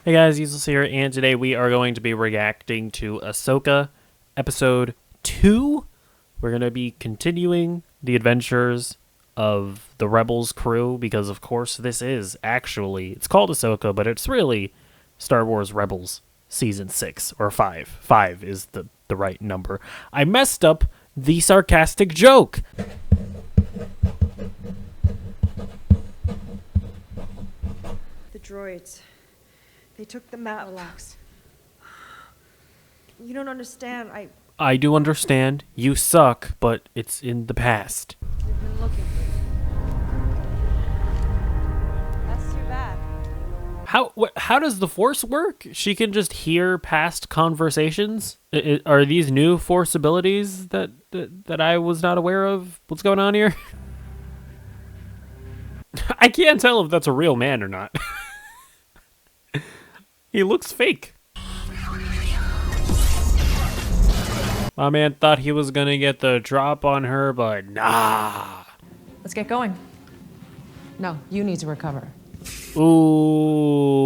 Hey guys, Useless here, and today we are going to be reacting to Ahsoka Episode 2. We're going to be continuing the adventures of the Rebels crew, because of course this is actually, it's called Ahsoka, but it's really Star Wars Rebels Season 6, or 5. 5 is the right number. I messed up the sarcastic joke! The droids. They took the map. Relax. You don't understand. I do understand. You suck, but it's in the past. We've been looking for you. That's too bad. How does the Force work? She can just hear past conversations? Are these new Force abilities that I was not aware of? What's going on here? I can't tell if that's a real man or not. He looks fake. My man thought he was gonna get the drop on her, but nah. Let's get going. No, you need to recover. Ooh,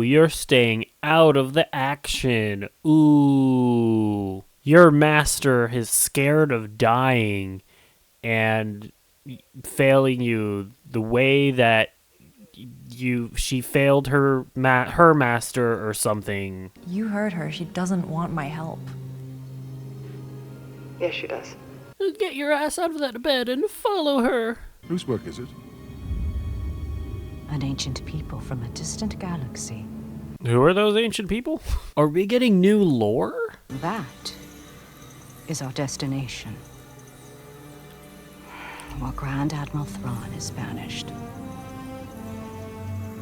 you're staying out of the action. Ooh. Your master is scared of dying and failing you the way that she failed her master or something. You heard her. She doesn't want my help. Yes, she does. Get your ass out of that bed and follow her. Whose work is it? An ancient people from a distant galaxy. Who are those ancient people? Are we getting new lore? That is our destination. While Grand Admiral Thrawn is banished.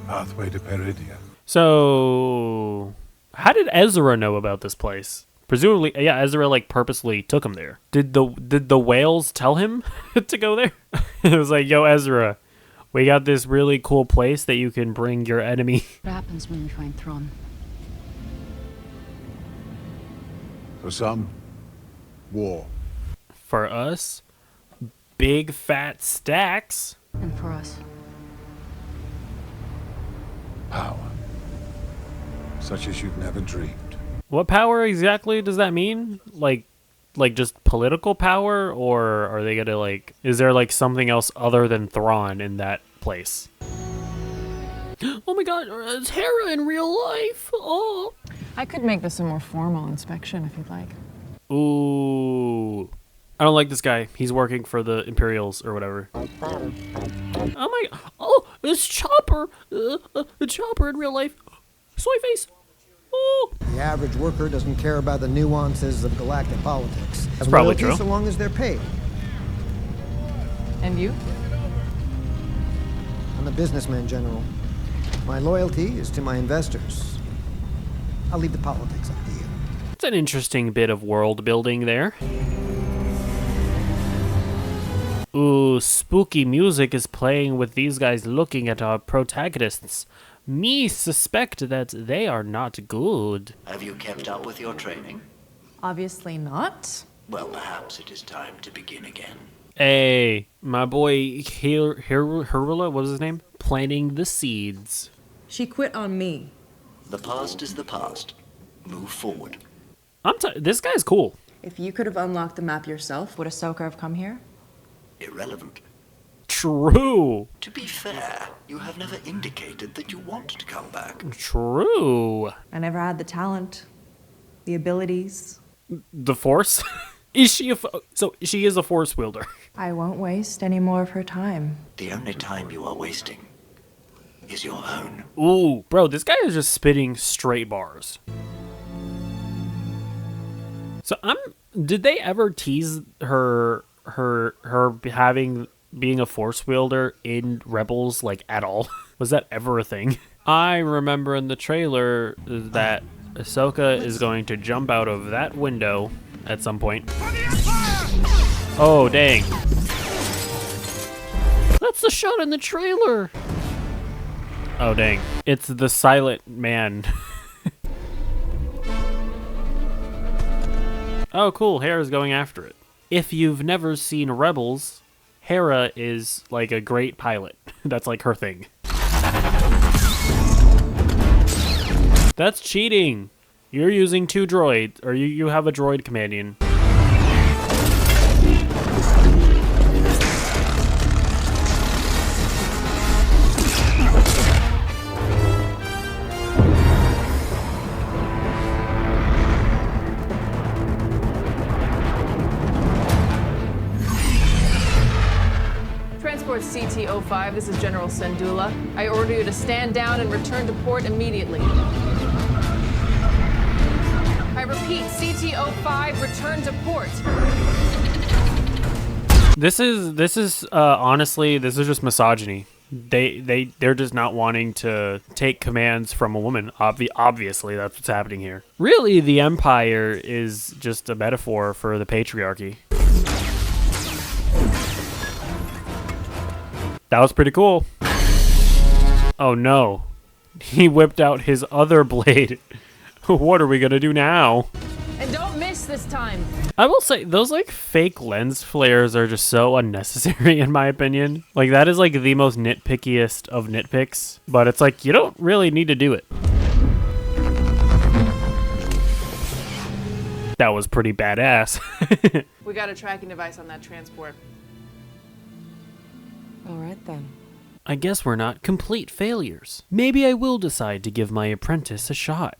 Pathway to Peridia. So, how did Ezra know about this place? Presumably, yeah, Ezra like purposely took him there. Did the whales tell him to go there? It was like, yo, Ezra, we got this really cool place that you can bring your enemy. What happens when we find Thrawn? For some, war. For us, big fat stacks. And for us? Power. Such as you've never dreamed. What power exactly does that mean? Like just political power, or are they gonna like? Is there like something else other than Thrawn in that place? Oh my God, it's Hera in real life. Oh. I could make this a more formal inspection if you'd like. Ooh. I don't like this guy. He's working for the Imperials or whatever. Oh my! Oh, it's Chopper. Chopper in real life. Soy face. Oh. The average worker doesn't care about the nuances of galactic politics. That's probably Loyalty true. So long as they're paid. And you? I'm a businessman, General. My loyalty is to my investors. I'll leave the politics up to you. It's an interesting bit of world building there. Ooh, spooky music is playing with these guys looking at our protagonists. Me suspect that they are not good. Have you kept up with your training? Obviously not. Well, perhaps it is time to begin again. Hey, my boy Hirula, what was his name? Planting the seeds. She quit on me. The past is the past. Move forward. This guy's cool. If you could have unlocked the map yourself, Would Ahsoka have come here? Irrelevant. True. To be fair, you have never indicated that you want to come back. True. I never had the talent, the abilities. The Force? Is she so she is a Force wielder? I won't waste any more of her time. The only time you are wasting is your own. Ooh, bro, this guy is just spitting straight bars. So did they ever tease her being a Force wielder in Rebels, like, at all? Was that ever a thing? I remember in the trailer that Ahsoka is going to jump out of that window at some point. Oh, dang. That's the shot in the trailer. Oh, dang. It's the silent man. Oh, cool. Hera's going after it. If you've never seen Rebels, Hera is like a great pilot. That's like her thing. That's cheating. You're using 2 droids, or you have a droid companion. Transport CT-05, this is General Sandula. I order you to stand down and return to port immediately. I repeat, CT-05, return to port. This is honestly, this is just misogyny. They're just not wanting to take commands from a woman. Obviously, that's what's happening here. Really, the Empire is just a metaphor for the patriarchy. That was pretty cool. Oh no. He whipped out his other blade. What are we gonna do now? And don't miss this time. I will say, those like fake lens flares are just so unnecessary in my opinion. Like that is like the most nitpickiest of nitpicks, but it's like you don't really need to do it. That was pretty badass. We got a tracking device on that transport. All right, then. I guess we're not complete failures. Maybe I will decide to give my apprentice a shot.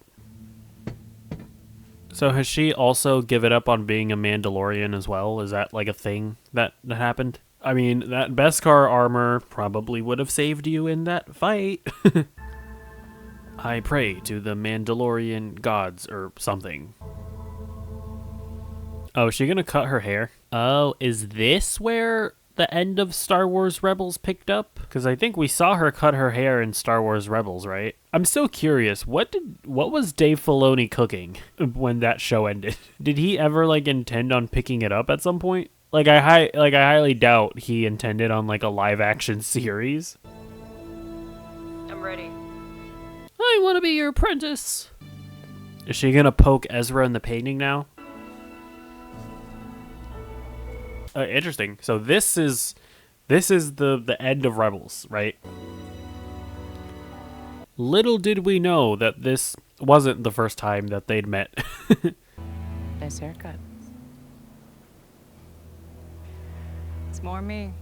So has she also given up on being a Mandalorian as well? Is that like a thing that happened? I mean, that Beskar armor probably would have saved you in that fight. I pray to the Mandalorian gods or something. Oh, is she gonna cut her hair? Oh, is this where the end of Star Wars Rebels picked up? Because I think we saw her cut her hair in Star Wars Rebels, right? I'm so curious. What was Dave Filoni cooking when that show ended? Did he ever like intend on picking it up at some point? Like I highly doubt he intended on like a live action series. I'm ready. I want to be your apprentice. Is she gonna poke Ezra in the painting now? Interesting. So this is the end of Rebels, right? Little did we know that this wasn't the first time that they'd met. Nice haircut. It's more me.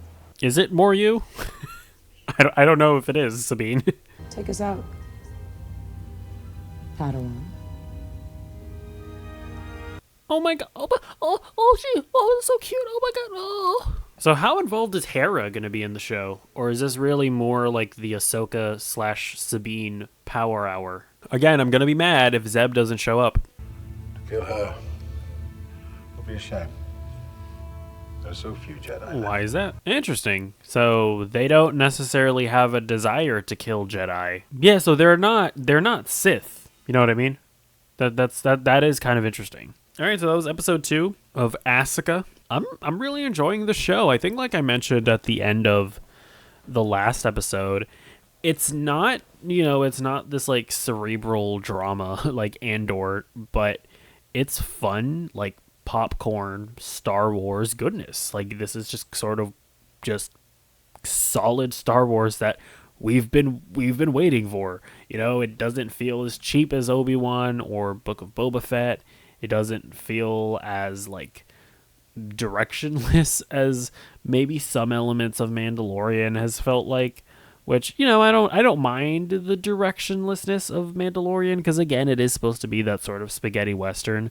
Is it more you? I don't know if it is, Sabine. Take us out. Padawan. Oh my god! It's so cute! Oh my god! Oh. So how involved is Hera gonna be in the show, or is this really more like the Ahsoka / Sabine Power Hour? Again, I'm gonna be mad if Zeb doesn't show up. Kill her. Will be a shame. There's so few Jedi. Why is that? Interesting. So they don't necessarily have a desire to kill Jedi. Yeah, so they're not Sith. You know what I mean? That is kind of interesting. All right, so that was episode 2 of Ahsoka. I'm really enjoying the show. I think, like I mentioned at the end of the last episode, it's not this like cerebral drama like Andor, but it's fun, like popcorn Star Wars goodness. Like this is just sort of just solid Star Wars that we've been waiting for. You know, it doesn't feel as cheap as Obi-Wan or Book of Boba Fett. It doesn't feel as like directionless as maybe some elements of Mandalorian has felt like, which, you know, I don't mind the directionlessness of Mandalorian because again, it is supposed to be that sort of spaghetti western,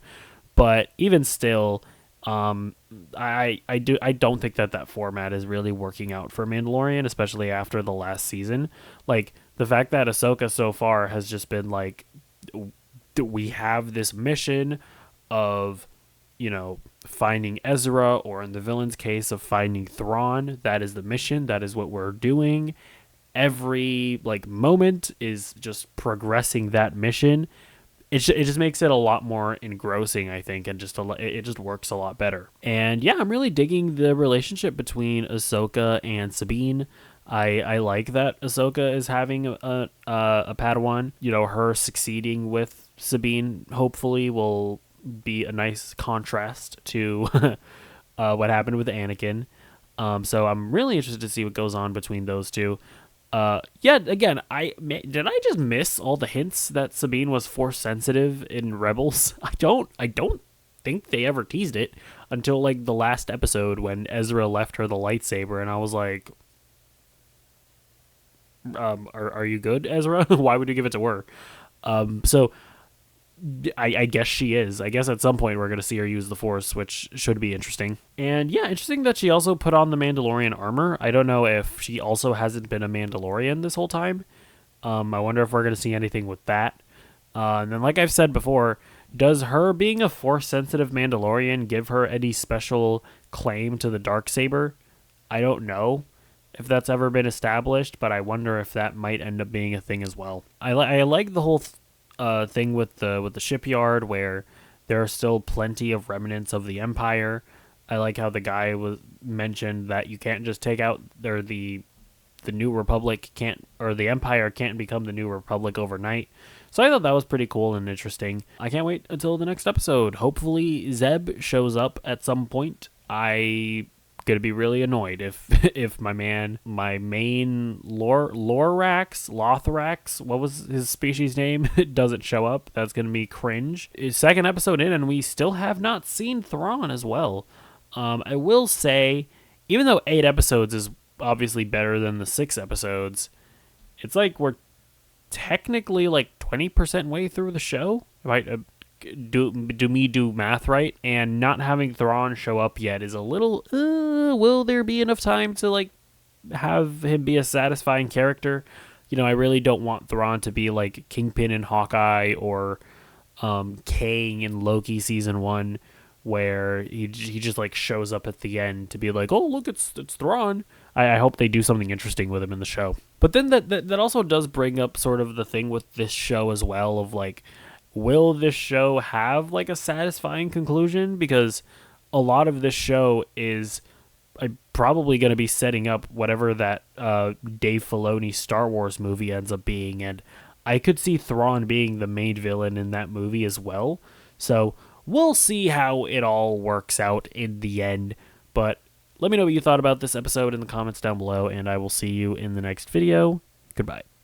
but even still, I don't think that format is really working out for Mandalorian, especially after the last season. Like the fact that Ahsoka so far has just been like, we have this mission of, you know, finding Ezra, or in the villain's case of finding Thrawn. That is the mission. That is what we're doing. Every like moment is just progressing that mission. It just makes it a lot more engrossing, I think, and it just works a lot better. And yeah, I'm really digging the relationship between Ahsoka and Sabine. I like that Ahsoka is having a Padawan. You know, her succeeding with Sabine hopefully will be a nice contrast to what happened with Anakin. So I'm really interested to see what goes on between those two. Yeah, again, did I just miss all the hints that Sabine was force sensitive in Rebels? I don't think they ever teased it until like the last episode when Ezra left her the lightsaber, and I was like, are you good, Ezra? Why would you give it to her? So I guess she is. I guess at some point we're going to see her use the Force, which should be interesting. And yeah, interesting that she also put on the Mandalorian armor. I don't know if she also hasn't been a Mandalorian this whole time. I wonder if we're going to see anything with that. And then, like I've said before, does her being a Force-sensitive Mandalorian give her any special claim to the Darksaber? I don't know if that's ever been established, but I wonder if that might end up being a thing as well. I like the whole thing with the shipyard where there are still plenty of remnants of the Empire. I like how the guy mentioned that you can't just take out the New Republic or the Empire can't become the New Republic overnight. So I thought that was pretty cool and interesting. I can't wait until the next episode. Hopefully Zeb shows up at some point. I gonna be really annoyed if my main Lothrax, what was his species name, doesn't show up. That's gonna be cringe. Second episode in and we still have not seen Thrawn as well. I will say, even though 8 episodes is obviously better than the 6 episodes, it's like we're technically like 20% way through the show. Right? Do math right, and not having Thrawn show up yet is a little will there be enough time to like have him be a satisfying character? You know, I really don't want Thrawn to be like Kingpin in Hawkeye or Kang in Loki season 1, where he just like shows up at the end to be like, oh look, it's Thrawn. I hope they do something interesting with him in the show. But then that also does bring up sort of the thing with this show as well of like, will this show have like a satisfying conclusion? Because a lot of this show is probably going to be setting up whatever that Dave Filoni Star Wars movie ends up being, and I could see Thrawn being the main villain in that movie as well. So we'll see how it all works out in the end. But let me know what you thought about this episode in the comments down below, and I will see you in the next video. Goodbye.